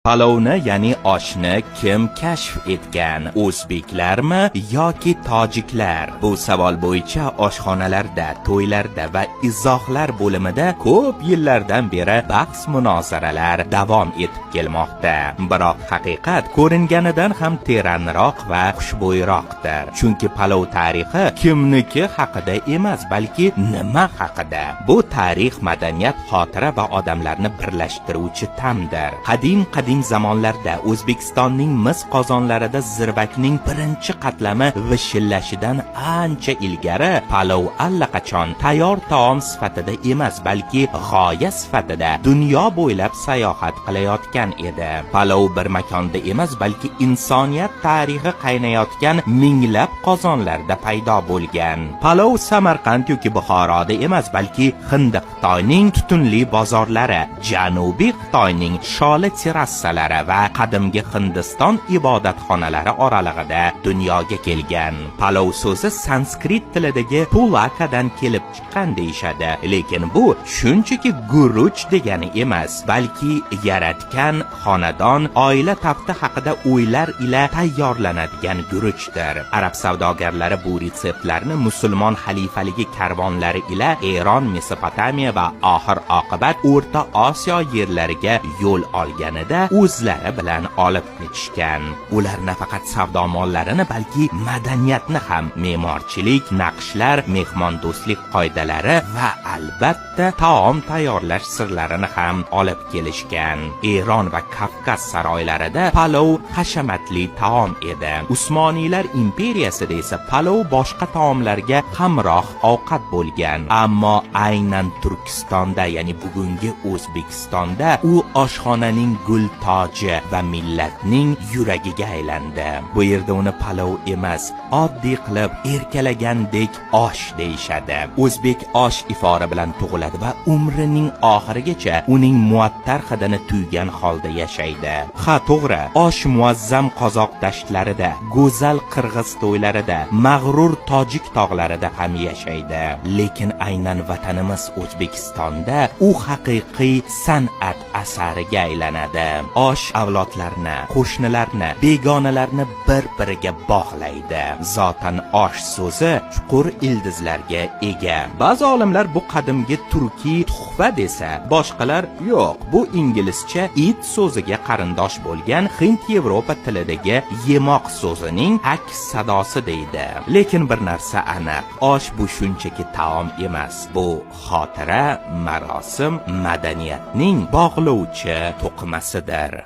Palovni, ya'ni oshni kim kashf etgan? O'zbeklarmi yoki tojiklar? Bu savol bo'yicha oshxonalarda, to'ylarda va izohlar bo'limida ko'p yillardan beri bahs-munozaralar davom etib kelmoqda. Biroq haqiqat ko'ringanidan ham teranroq va xushbo'yroqdir. Chunki palov tarixi kimniki haqida emas, balki nima haqida? Bu tarix, madaniyat, xotira va odamlarni birlashtiruvchi tamdir. Qadim zamonlarda O'zbekistonning mis qozonlarida zirvakning birinchi qatlami vishillashidan ancha ilgari palov allaqachon tayyor taom sifatida emas, balki g'oya sifatida dunyo bo'ylab sayohat qilayotgan edi. Palov bir makonda emas, balki insoniyat tarixi qaynayotgan minglab qozonlarda paydo bo'lgan. Palov Samarqand yoki Buxoroda emas, balki Hind Xitoyning tutunli bozorlari, Janubiy Xitoyning sholi terrasalari va qadimgi Hindiston ibodatxonalari oralig'ida dunyoga kelgan. Palov so'zi sanskrit tilidagi pulakadan kelib chiqqan deyishadi, lekin bu shunchaki guruch degani emas, balki yaratgan xonadon, oila tafti haqida o'ylar ila tayyorlanadigan guruchdir. Arab savdogarlari bu retseptlarni musulmon xalifaligi karvonlari ila Eron, Mesopotamiya va oxir oqibat O'rta Osiyo yerlariga yo'l olganida o'zlari bilan olib ketishgan. Ular nafaqat savdo mollarini, balki madaniyatni ham, me'morchilik, naqshlar, mehmondo'stlik qoidalari va albatta taom tayyorlash sirlarini ham olib kelishgan. Eron va Kavkaz saroylarida palov hashamatli taom edi. Usmoniylar imperiyasida esa palov boshqa taomlarga hamroh ovqat bo'lgan. Ammo aynan Turkistonda, ya'ni bugungi O'zbekistonda u oshxonaning gul toji va millatning yuragiga aylandi. Bu yerda uni palov emas, oddiy qilib erkalagandek osh deyishadi. O'zbek osh ifori bilan tug'iladi va umrining oxirigacha uning muattar hidini tuygan holda yashaydi. Ha, to'g'ri, osh muazzam qozoq dashtlarida, go'zal qirg'iz to'ylarida, mag'rur tojik tog'larida ham yashaydi. Lekin aynan vatanimiz O'zbekistonda u haqiqiy san'at asariga aylanadi. Osh avlodlarni, qo'shnilarni, begonalarni bir-biriga bog'laydi. Zotan osh so'zi chuqur ildizlarga ega. Ba'zi olimlar bu qadimgi turkiy tuhfa desa, boshqalar yo'q, bu inglizcha it so'ziga qarindosh bo'lgan Hind-Yevropa tilidagi yemoq so'zining aks sadosi deydi. Lekin bir narsa aniq, osh bu shunchaki taom emas, bu xotira, marosim, madaniyatning bog'lovchi to'qimasidir.